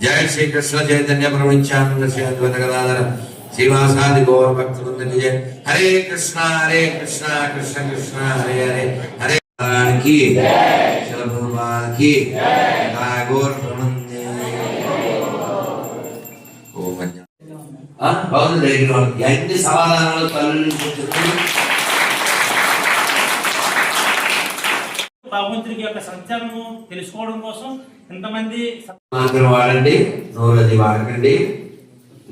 जय श्री कृष्ण चैतन्य प्रभु नित्यानंद श्री अद्वैत गदाधर श्रीवासादि गौर भक्त वृंद की जय। हरे कृष्णा कृष्ण कृष्ण हरे हरे हरे की चल भगवान की गौर प्रबंधे ओम बहुत देखिए ఎన్ని సమాధానాలు తల్లి నుంచి చెప్తుంది భగవంతుడికి యొక్క సత్యాలను తెలుసుకోవడం కోసం ఎంతమంది వాడండి, నోరు అది వాడకండి.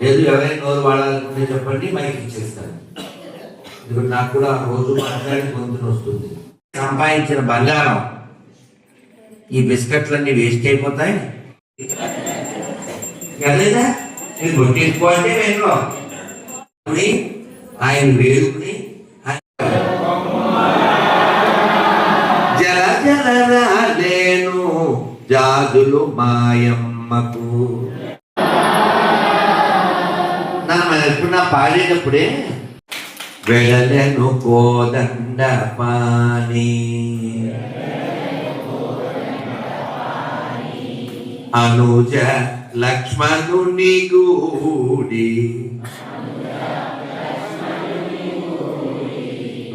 లేదు ఎవరైనా నోరు వాడాలనుకుంటే చెప్పండి, మైక్ ఇచ్చేస్తాను. ఎందుకంటే నాకు కూడా రోజు మాట్లాడి గొంతును వస్తుంది. సంపాదించిన బంగారం ఈ బిస్కెట్లన్నీ వేస్ట్ అయిపోతాయి లేదా మీరు కొట్టించుకోవాలంటే వేరులో ఆయన వేడుకుని జల జలరాలేను జాజులు మాయమ్మకు మనం ఎప్పుడన్నా పాడేటప్పుడే వెడలను కోదండ పాని అనుజ లక్ష్మణుని గూడి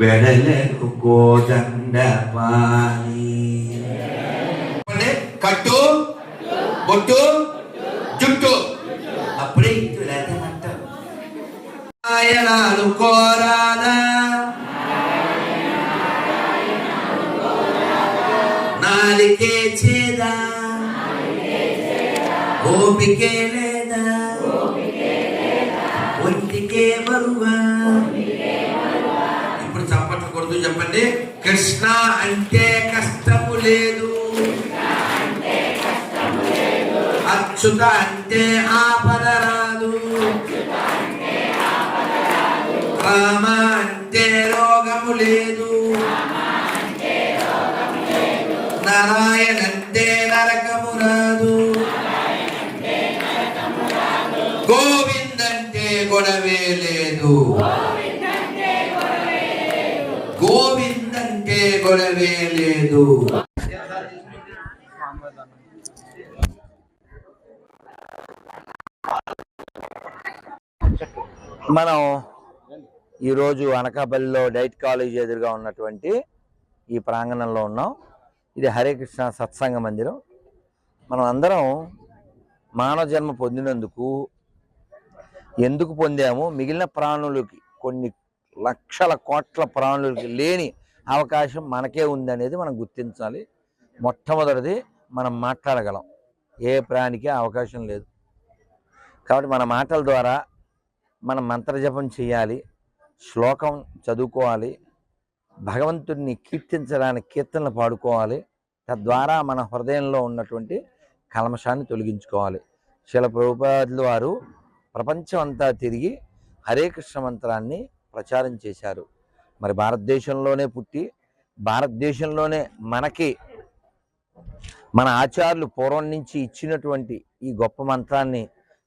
వెడలను కోదండ పాని కట్టు బొట్టు జుట్టు అప్పుడే అంటారు. ఆయనాలు కోరాదా నాలికే చేదా ఓపికే లేదా ఒంటికే బరువా. ఇప్పుడు చప్పట్లు కొడుతూ చెప్పండి. కృష్ణ అంటే కష్టము లేదు, అచ్యుత అంటే ఆపద రాదు, రామ అంటే రోగము లేదు, నారాయణ అంటే నరకము రాదు, గోవింద్ అంటే గొడవే లేదు, గోవింద్ అంటే గొడవే లేదు. మనం ఈరోజు అనకాపల్లిలో డైట్ కాలేజ్ ఎదురుగా ఉన్నటువంటి ఈ ప్రాంగణంలో ఉన్నాం. ఇది హరే కృష్ణ సత్సంగ మందిరం. మనం అందరం మానవ జన్మ పొందినందుకు ఎందుకు పొందాము, మిగిలిన ప్రాణులకి కొన్ని లక్షల కోట్ల ప్రాణులకి లేని అవకాశం మనకే ఉందనేది మనం గుర్తించాలి. మొట్టమొదటిది మనం మాట్లాడగలం, ఏ ప్రాణికి అవకాశం లేదు. కాబట్టి మన మాటల ద్వారా మనం మంత్రజపం చేయాలి, శ్లోకం చదువుకోవాలి, భగవంతుడిని కీర్తించడానికి కీర్తనలు పాడుకోవాలి. తద్వారా మన హృదయంలో ఉన్నటువంటి కల్మషాన్ని తొలగించుకోవాలి. శ్రీల ప్రభుపాదుల వారు ప్రపంచం అంతా తిరిగి హరే కృష్ణ మంత్రాన్ని ప్రచారం చేశారు. మరి భారతదేశంలోనే పుట్టి భారతదేశంలోనే మనకి మన ఆచార్యులు పూర్వం నుంచి ఇచ్చినటువంటి ఈ గొప్ప మంత్రాన్ని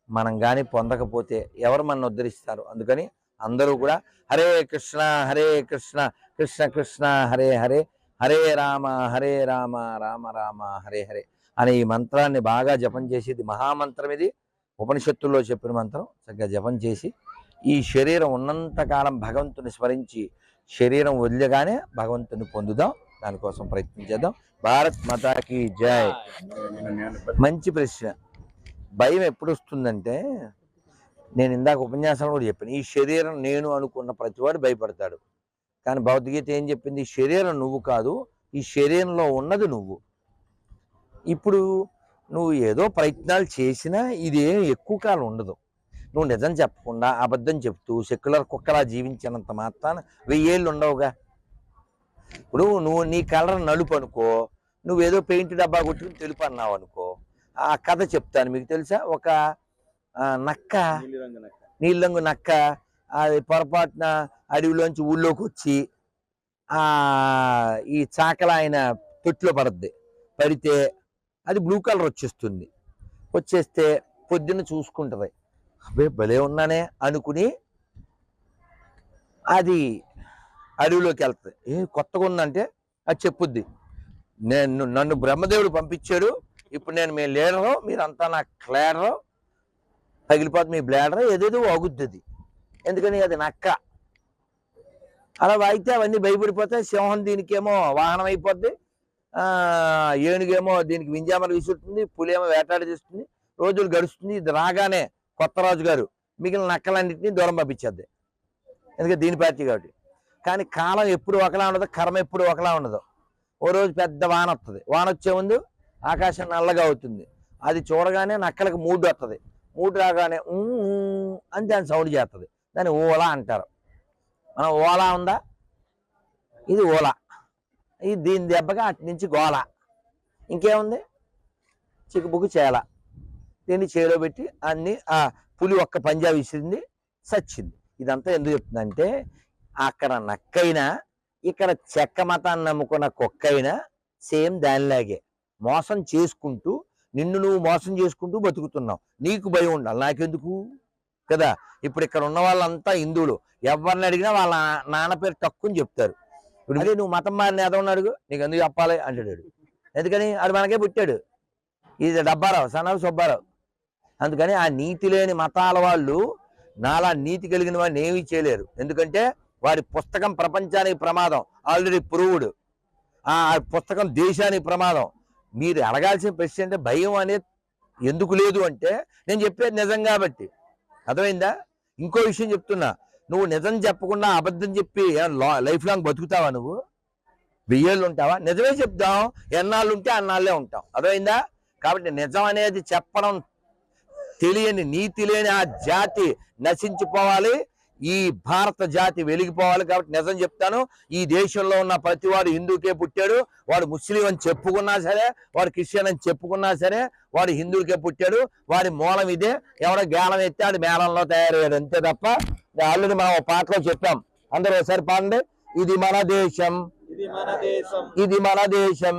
మనం కానీ పొందకపోతే ఎవరు మన ఉద్ధరిస్తారు? అందుకని అందరూ కూడా హరే కృష్ణ కృష్ణ కృష్ణ హరే హరే, హరే రామ రామ రామ హరే హరే అనే ఈ మంత్రాన్ని బాగా జపం చేసి, ఇది మహామంత్రం, ఇది ఉపనిషత్తుల్లో చెప్పిన మంత్రం. చక్కగా జపం చేసి ఈ శరీరం ఉన్నంతకాలం భగవంతుని స్మరించి శరీరం వదిలేగానే భగవంతుని పొందుదాం. దానికోసం ప్రయత్నం చేద్దాం. భారత్ మాతాకి జై. మంచి ప్రశ్న. భయం ఎప్పుడు వస్తుందంటే, నేను ఇందాక ఉపన్యాసంలో కూడా చెప్పాను, ఈ శరీరం నేను అనుకున్న ప్రతివాడు భయపడతాడు. కానీ భగవద్గీత ఏం చెప్పింది? శరీరం నువ్వు కాదు, ఈ శరీరంలో ఉన్నది నువ్వు. ఇప్పుడు నువ్వు ఏదో ప్రయత్నాలు చేసినా ఇదేం ఎక్కువ కాలం ఉండదు. నువ్వు నిజం చెప్పకుండా అబద్ధం చెప్తూ సెక్యులర్ కుక్కలా జీవించినంత మాత్రాన 1000 ఏళ్ళు ఉండవుగా. ఇప్పుడు నువ్వు నీ కలర్ నలుపు అనుకో, నువ్వేదో పెయింట్ డబ్బా కొట్టుకుని తెలుపు అన్నావు అనుకో, ఆ కథ చెప్తాను మీకు తెలుసా? ఒక నక్క, నీలిరంగు నక్క, అది పొరపాటున అడవిలోంచి ఊళ్ళోకి వచ్చి ఈ చాకల ఆయన తొట్టిలో పడద్ది. పడితే అది బ్లూ కలర్ వచ్చేస్తుంది. వచ్చేస్తే పొద్దున్న చూసుకుంటుంది, అబ్బే భలే ఉన్నానే అనుకుని అది అడవిలోకి వెళ్తుంది. కొత్తగా ఉందంటే అది చెప్పుద్ది. నన్ను బ్రహ్మదేవుడు పంపించాడు, ఇప్పుడు నేను మీ లీడరు, మీరంతా నా క్లేడరు, పగిలిపోతుంది మీ బ్లేడరు, ఏదేదో వాగుద్ది. ఎందుకని అది నక్క. అలా వాగితే అవన్నీ భయపడిపోతాయి. సింహం దీనికేమో వాహనం అయిపోద్ది, ఏనుగేమో దీనికి వింజామలు విసురుతుంది, పులేమో వేటాడి తీస్తుంది. రోజులు గడుస్తుంది. ఇది రాగానే కొత్త రాజు గారు మిగిలిన నక్కలన్నింటినీ దూరం పంపించేద్ది. ఎందుకంటే దీని పార్టీ కాబట్టి. కానీ కాలం ఎప్పుడు ఒకలా ఉండదు, కర్మ ఎప్పుడు ఒకలా ఉండదు. ఓ రోజు పెద్ద వాన వస్తుంది. వాన వచ్చే ముందు ఆకాశం నల్లగా అవుతుంది. అది చూడగానే నక్కలకు మూడు వస్తుంది. మూడు రాగానే అని దాని సౌండ్ చేస్తుంది. దాన్ని ఓలా అంటారు. మనం ఓలా ఉందా, ఇది ఓలా. ఇది దీని దెబ్బగా అటు నుంచి గోల. ఇంకేముంది, చిక్కుబుక్కు చేల. దీన్ని చేలో పెట్టి అన్ని పులి ఒక్క పంజా విసిరింది, చచ్చింది. ఇదంతా ఎందుకు చెప్తుందంటే, అక్కడ నక్కైనా ఇక్కడ చెక్క మతాన్ని నమ్ముకున్న కుక్కైనా సేమ్ దానిలాగే మోసం చేసుకుంటూ, నిన్ను నువ్వు మోసం చేసుకుంటూ బతుకుతున్నావు. నీకు భయం ఉండాలి, నాకెందుకు కదా. ఇప్పుడు ఇక్కడ ఉన్న వాళ్ళంతా హిందువులు. ఎవరిని అడిగినా వాళ్ళ నాన్న పేరు తక్కువని చెప్తారు. ఇప్పుడు అదే నువ్వు మతం మారిన ఏదన్నా అడుగు, నీకు ఎందుకు చెప్పాలి అంటాడు. ఎందుకని అది మనకే పుట్టాడు. ఇది డబ్బారావు, సన్నావు సుబ్బారావు. అందుకని ఆ నీతి లేని మతాల వాళ్ళు నాలా నీతి కలిగిన వాడిని ఏమీ చేయలేరు. ఎందుకంటే వారి పుస్తకం ప్రపంచానికి ప్రమాదం, ఆల్రెడీ ప్రూవ్డ్. ఆ పుస్తకం దేశానికి ప్రమాదం. మీరు అడగాల్సిన ప్రశ్న అంటే భయం అనేది ఎందుకు లేదు అంటే, నేను చెప్పేది నిజం కాబట్టి. అర్థమైందా? ఇంకో విషయం చెప్తున్నా, నువ్వు నిజం చెప్పకుండా అబద్ధం చెప్పి లైఫ్ లాంగ్ బతుకుతావా? నువ్వు 1000 ఏళ్ళు ఉంటావా? నిజమే చెప్తాం, ఎన్నాళ్ళు ఉంటే అన్నాళ్ళే ఉంటాం. అర్థమైందా? కాబట్టి నిజం అనేది చెప్పడం తెలియని నీతి లేని ఆ జాతి నశించిపోవాలి, ఈ భారత జాతి వెలిగిపోవాలి. కాబట్టి నిజం చెప్తాను. ఈ దేశంలో ఉన్న ప్రతివాడు హిందూకే పుట్టాడు. వాడు ముస్లిం అని చెప్పుకున్నా సరే, వాడు క్రిస్టియన్ అని చెప్పుకున్నా సరే, వాడు హిందువులకే పుట్టాడు. వాడి మూలం ఇదే. ఎవడో గేలం ఎత్తే ఆడు మేళంలో తయారయ్యాడు, అంతే తప్ప. ఆల్రెడీ మనం పాటలో చెప్పాం, అందరూ ఒకసారి పాడండి. ఇది మన దేశం, ఇది మన దేశం, ఇది మన దేశం,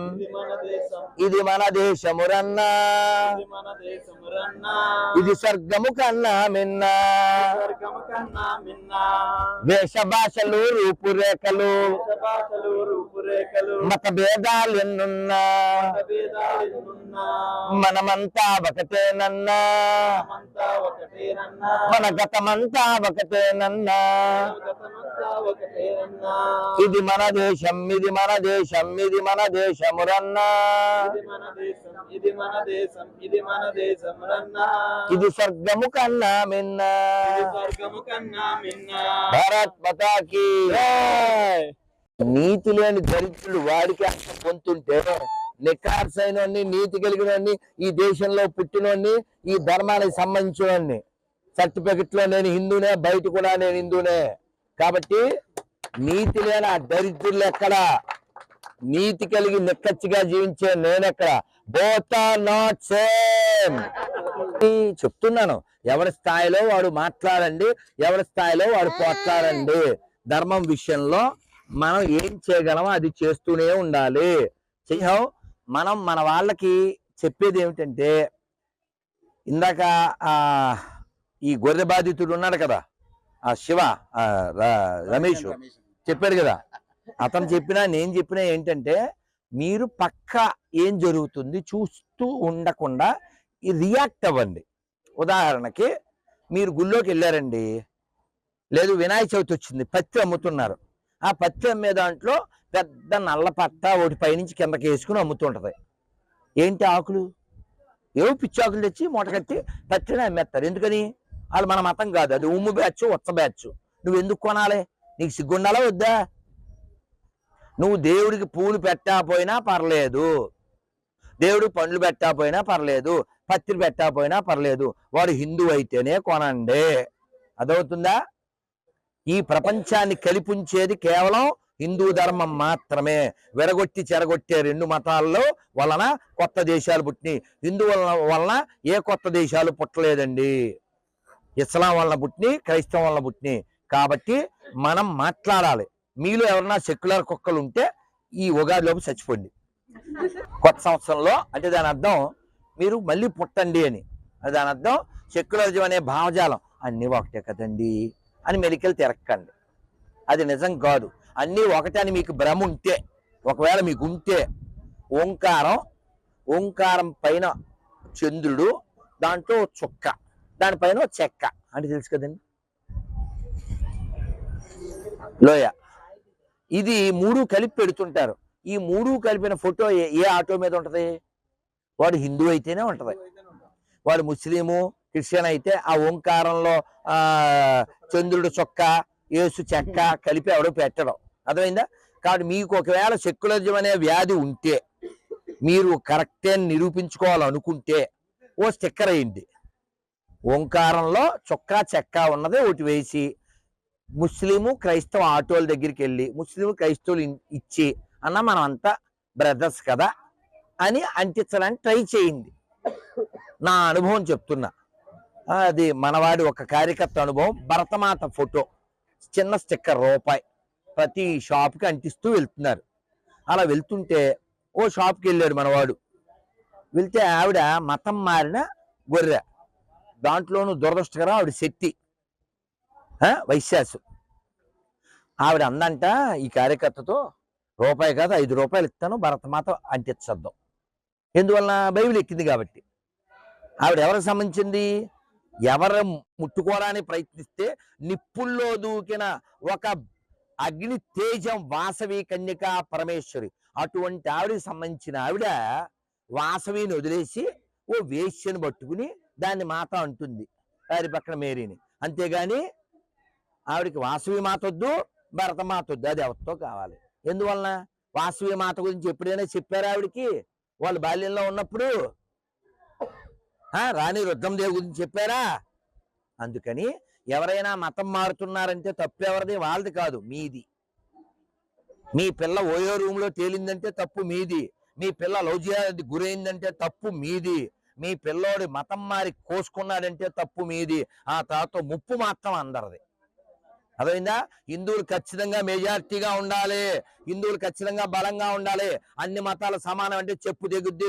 ఇది మన దేశమురన్నా, ఇది స్వర్గము కన్నా మిన్నా, వేష భాషలు రూపురేఖలు, మత భేదాలు ఎన్నున్నా, మనమంతా ఒకటేనన్నా, మన గతమంతా ఒకటేనన్నా. ఇది మన దేశం, ఇది మన దేశం, ఇది మన దేశమురన్నా, ఇది స్వర్గము కన్నా మిన్నా. భారత్ మాతాకి. నీతి లేని దరిద్రుడు వాడికి అంత పొందుతుంటే, నిఖార్సైన నీతి కలిగిన ఈ దేశంలో పుట్టినోడిని, ఈ ధర్మానికి సంబంధించిన సర్టిఫికెట్ లో నేను హిందూనే, బయట కూడా నేను హిందూనే. కాబట్టి నీతి లేని ఆ దరిద్రులు ఎక్కడ, నీతి కలిగి నిక్కచ్చిగా జీవించే నేనెక్కడ? Both are not same. చెప్తున్నాను, ఎవరి స్థాయిలో వాడు మాట్లాడండి, ఎవరి స్థాయిలో వాడు పోట్లాడండి. ధర్మం విషయంలో మనం ఏం చేయగలమో అది చేస్తూనే ఉండాలి. చెయ్యం. మనం మన వాళ్ళకి చెప్పేది ఏమిటంటే, ఇందాక ఈ గొర్రె బాధితుడు ఉన్నాడు కదా, ఆ శివ, రమేష్ చెప్పాడు కదా, అతను చెప్పినా నేను చెప్పినా ఏంటంటే, మీరు పక్క ఏం జరుగుతుంది చూస్తూ ఉండకుండా రియాక్ట్ అవ్వండి. ఉదాహరణకి మీరు గుళ్ళోకి వెళ్ళారండి, లేదు వినాయక చవితి వచ్చింది, పత్తి అమ్ముతున్నారు. ఆ పత్తి అమ్మే దాంట్లో పెద్ద నల్ల పట్ట ఒకటి పైనుంచి కిందకి వేసుకుని అమ్ముతుంటది. ఏంటి ఆకులు, ఏవో పిచ్చి ఆకులు తెచ్చి మూట కట్టి పత్తిని అమ్మేస్తారు. ఎందుకని? వాళ్ళు మన మతం కాదు, అది ఉమ్ము బ్యాచ్, ఉత్త బ్యాచ్. నువ్వు ఎందుకు కొనాలి? నీకు సిగ్గుండాలా వద్దా? నువ్వు దేవుడికి పూలు పెట్టకపోయినా పర్లేదు, దేవుడు పండ్లు పెట్టకపోయినా పర్లేదు, పత్రి పెట్టకపోయినా పర్లేదు, వాడు హిందూ అయితేనే కొనండి. అదవుతుందా? ఈ ప్రపంచాన్ని కలిపుంచేది కేవలం హిందూ ధర్మం మాత్రమే. విరగొట్టి చెరగొట్టే 2 మతాల్లో వలన కొత్త దేశాలు పుట్టినాయి. హిందూ వలన ఏ కొత్త దేశాలు పుట్టలేదండి. ఇస్లాం వలన పుట్టినాయి, క్రైస్తవం వలన పుట్టినాయి. కాబట్టి మనం మాట్లాడాలి. మీలో ఎవరన్నా సెక్యులర్ కుక్కలు ఉంటే ఈ ఉగాదిలోపు చచ్చిపోండి. కొత్త సంవత్సరంలో అంటే దాని అర్థం మీరు మళ్ళీ పుట్టండి అని. దాని అర్థం సెక్యులరిజం అనే భావజాలం అన్నీ ఒకటే కదండి అని మెలికలు తిరక్కండి. అది నిజం కాదు. అన్నీ ఒకటే అని మీకు భ్రమ ఉంటే ఒకవేళ మీకు ఉంటే ఓంకారం పైన చంద్రుడు, దాంట్లో చుక్క, దానిపైన చెక్క అంటే తెలుసు కదండి, లోయ. ఇది 3 కలిపి పెడుతుంటారు. ఈ 3 కలిపిన ఫోటో ఏ ఆటో మీద ఉంటది? వాడు హిందూ అయితేనే ఉంటది. వాడు ముస్లిము, క్రిస్టియన్ అయితే ఆ ఓంకారంలో చంద్రుడు చొక్క, యేసు చెక్క కలిపి ఎవడో పెట్టడం. అర్థమైందా? కాబట్టి మీకు ఒకవేళ సెక్యులరిజం అనే వ్యాధి ఉంటే, మీరు కరెక్టే నిరూపించుకోవాలనుకుంటే ఓ స్టిక్కర్ వేయండి. ఓంకారంలో చొక్కా చెక్క ఉన్నది ఒకటి వేసి, ముస్లిము క్రైస్తవ ఆటోల దగ్గరికి వెళ్ళి ముస్లిము క్రైస్తవులు ఇచ్చి, అన్న మనం అంతా బ్రదర్స్ కదా అని అంటించడానికి ట్రై చేయండి. నా అనుభవం చెప్తున్నా. అది మనవాడి ఒక కార్యకర్త అనుభవం. భరతమాత ఫోటో చిన్న స్టిక్కర్ రూపాయి ప్రతి షాప్కి అంటిస్తూ వెళ్తున్నారు. అలా వెళ్తుంటే ఓ షాప్కి వెళ్ళాడు మనవాడు. వెళ్తే ఆవిడ మతం మారిన గొర్రె, దాంట్లోనూ దురదృష్టకరం ఆవిడ శక్తి వైశ్యాసు. ఆవిడ అందంట ఈ కార్యకర్తతో, రూపాయి కాదు 5 రూపాయలు ఇస్తాను, భరతమాత అంటించద్దాం. ఎందువలన? బైబిల్ ఎక్కింది కాబట్టి. ఆవిడ ఎవరికి సంబంధించింది? ఎవరు ముట్టుకోవడానికి ప్రయత్నిస్తే నిప్పుల్లో దూకిన ఒక అగ్ని తేజం వాసవి కన్యక పరమేశ్వరి, అటువంటి ఆవిడకి సంబంధించిన ఆవిడ వాసవిని వదిలేసి ఓ వేశ్యను పట్టుకుని దాన్ని మాత అంటుంది, వారి పక్కన మేరీని. అంతేగాని ఆవిడకి వాసవి మాత వద్దు, భరత మాత వద్దు, అది ఎవరితో కావాలి. ఎందువలన? వాసవి మాత గురించి ఎప్పుడైనా చెప్పారా ఆవిడికి? వాళ్ళు బాల్యంలో ఉన్నప్పుడు రాణి రుద్రమదేవి గురించి చెప్పారా? అందుకని ఎవరైనా మతం మారుతున్నారంటే తప్పు ఎవరిది? వాళ్ళది కాదు, మీది. మీ పిల్ల ఓయో రూమ్ లో తేలిందంటే తప్పు మీది. మీ పిల్ల లౌజ్యాది గురైందంటే తప్పు మీది. మీ పిల్లోడి మతం మారి కోసుకున్నాడంటే తప్పు మీది. ఆ తర్వాత ముప్పు మాత్రం అందరిది. అదైందా? హిందువులు ఖచ్చితంగా మెజారిటీగా ఉండాలి, హిందువులు ఖచ్చితంగా బలంగా ఉండాలి, అన్ని మతాలు సమానం అంటే చెప్పు దిగుద్ది.